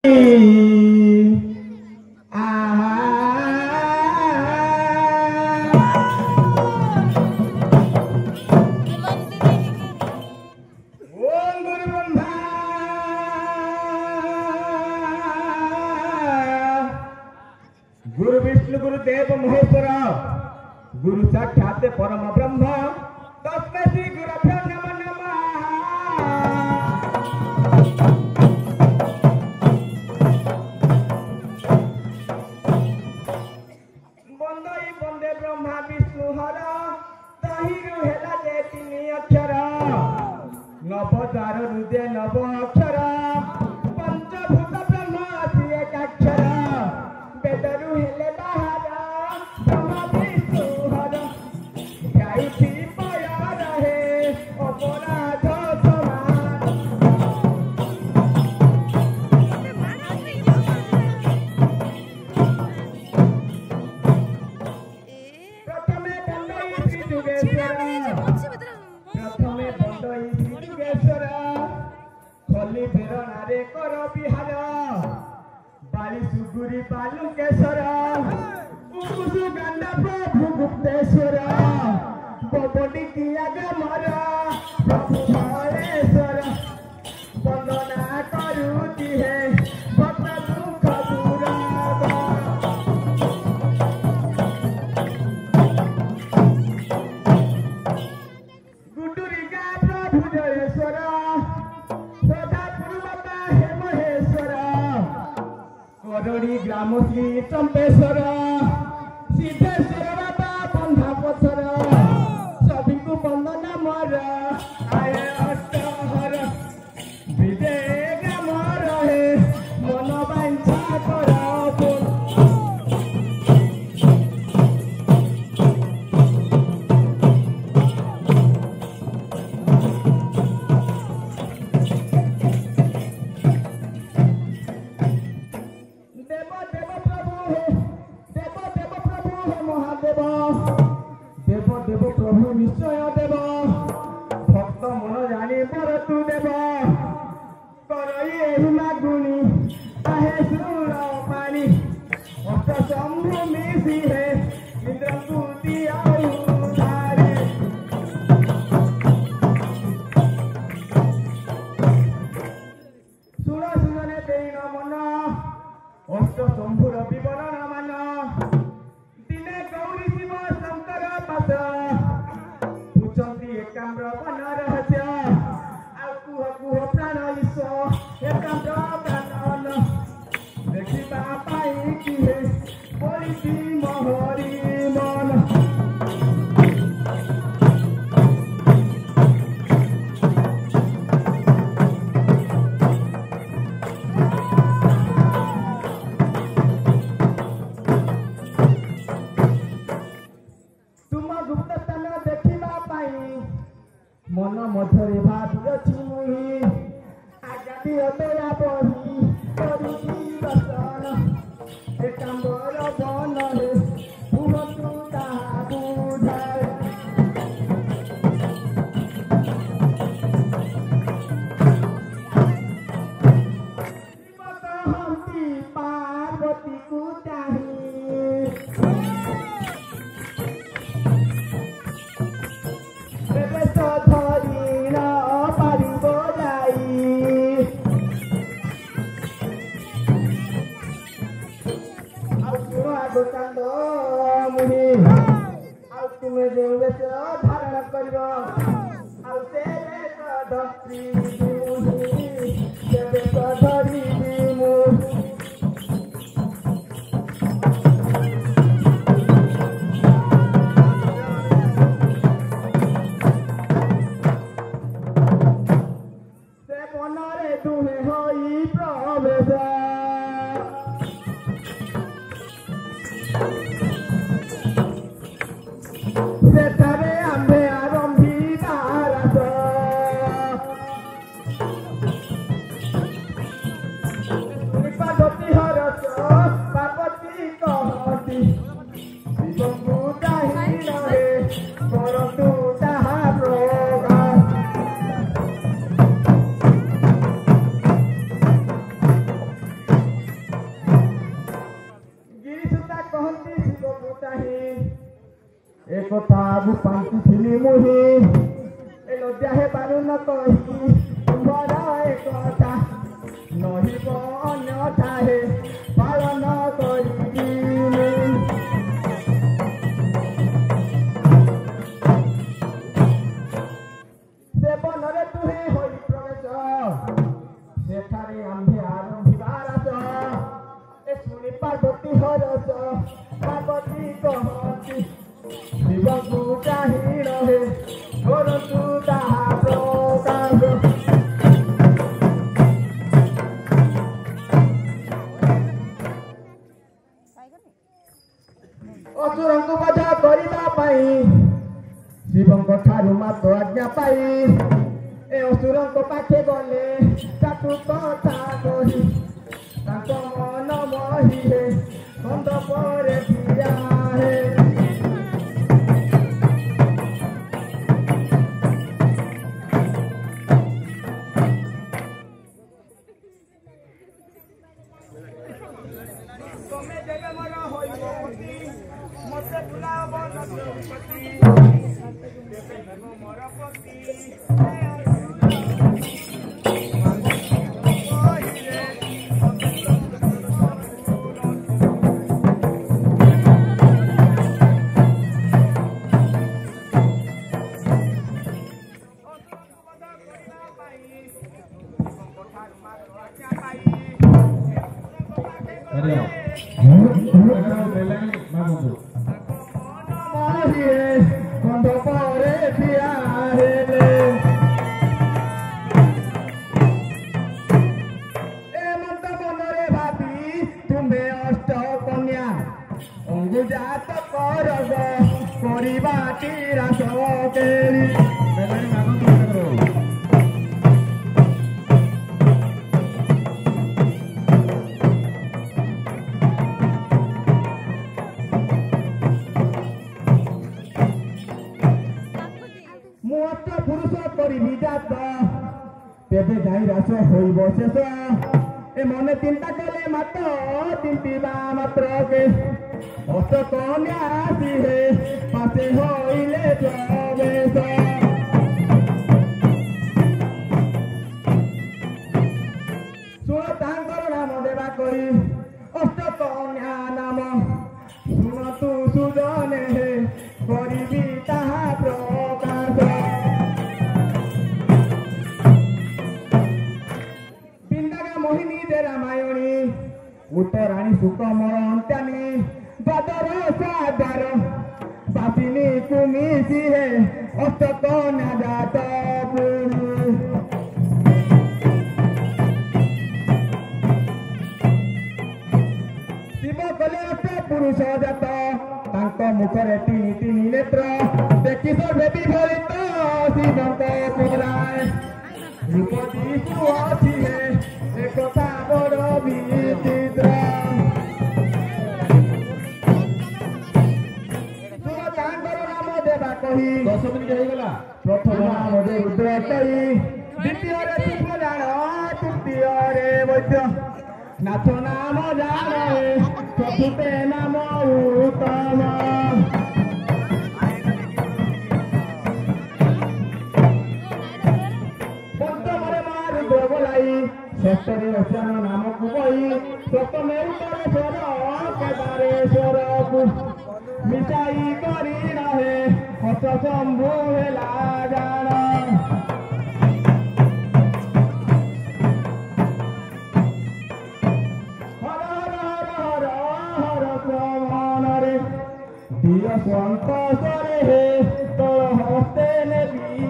गुरु विष्णु गुरुदेव महेश्वर गुरु साक्षात परम ब्रह्म तस्मै श्री गुरुभ्यो नमो नमः। बंदई बंदे ब्रह्मा विष्णु हर तहिरु हेला जे तीन अक्षर नवद्वार रुदे नव अक्षर पंचभूत ब्रह्म अति एकाक्षर बेदरु हेले बाहर ब्रह्मा विष्णु हर गायत्री पया रहे अपराध समान। प्रथमे बंदई श्री जुगेश्वर खली बेरनारे कर बिहार बाली सुगुरी बालुकेश्वर उकुसु गंडा प्रभु गुप्तेश्वर बबडी किया गमर प्रभु महेश्वर वंदना करुति है भक्त दुख दूर। गुडुरिका प्रभु जयेश्वर सदापुर बाबा हे महेश्वर करणी ग्राम श्री चंपेश्वर सिद्धेश्वर बाबा बंधा पथर सभी को वंदना मर आय अष्टहर विदे ग्राम रहे मन वांछा कर देव प्रभु निश्चय देव भक्त मन जानी पर तू देव करई मागुनी आहे सुर पानी अष्ट शंभु मिसी है इंद्र कुति आउधारे सुर सुजने देन मन अष्ट शंभुर विवरण मान दिने गौरी शिव शंकर पाद पूछती एकाम्र वन रहस्य आ कुह कुह प्राण ईश्वर एकाम्र प्राण देखिबा पाई किहे बोलिसी मोहरी मन। मन मधरे भावी अच्छी मुही आजादी मेरा बही करुची दर्शन एकांबर बन हे भूमतु ताहा बुझाए। हंसी पार्वती को चाही तुम्हें जो वेश धारण कर से बनरे दुहे होई प्रवेश सेठारे आंबे आरंभी भारत निपादती हरस पार्वती कहती शिवଙ୍କୁ ଚାହିଁ ରହେ କରନ୍ତୁ ତାହା ପ୍ରକାଶ। একথা গুপান্তিଥିଲି মুহি এ লজ্জা হে পারু ন কহি তোমার একথা নহিব অন্যথা হে পালন করিবি সেবନରେ তুহে হই প্রবেশ সেঠারে আম্ভে আরম্ভিবার আস এ শুনি পার্বতী হরস পার্বতী কহতি শিবଙ୍କୁ ଚାହିଁ ରହେ କରନ୍ତୁ ତାହା ପ୍ରକାଶ ଅସୁରଙ୍କୁ ବଧ କରିବା ପାଇଁ ଶିବଙ୍କ ଠାରୁ ମାତ୍ର ଆଜ୍ଞା ପାଇ ଏ ଅସୁରଙ୍କ ପାଖେ ଗଲେ ତାକୁ କଥା କହି ତାଙ୍କ ମନ ମହିରେ ଖଣ୍ଡ ପରେ ଠିଆ ହେ ତମେ ଯେବେ ମୋର ହୋଇବ ମତେ ବୁଲାବ ନଦୀ ମୋର ପତି ଅଙ୍ଗୁଜାତ କରବ କରିବା ତୀରା ସକେରି ମୁଁ ଅଷ୍ଟ ପୁରୁଷ କରିବି ଜାତ ତେବେ ଯାଇ ରାସ ହୋଇବ ଶେଷ ଏ ମନେ ଚିନ୍ତା କଲେ ମାତ୍ର ଚିନ୍ତିବା ମାତ୍ରକେ অষ্ট কন্যা আসিহে পাশে হইলে প্রবেশ শুণ তাঙ্কর নাম দেবা করি অষ্ট কন্যা নাম শুণতু সুজনে হে করিবি তাহা প্রকাশ বিন্দাগা মোহিনী দে রামায়ণী উত্তরাণী সুকমর অন্ত্যানী বাদর সাদার বাপিনী কুমিছি হে অষ্টকন্যা জাত পুরু শিব কলে অষ্ট পুরুষ জাত তাঙ্ক মুখরে তিনি তিনি নেত্র দেখি সর্বে বিভরিত শিবଙ୍କ পুরায় রূপ দিশু ଅଛି হে একথা বড় বিচিত্র কহি 10 মিনিট হইগলা প্রথম নাম দে রুদ্র কহি দ্বিতীয় রে সুফলাণ তৃতীয় রে বৈদ্য নাথ নাম জানে চতুর্থে নাম উত্তম পঞ্চমরে মা রুদ্র বলাই ষষ্ঠরে রচন নামକୁ কହି সপ্তমে উত্তরেশ্বর কেদারেশ্বরକୁ মিশাই করি রহে হত শম্ভু হেলা জাণ হর হর হর হর হর শ্রবণরে দিয় সন্তোষরে হে তোর হস্তে নেবি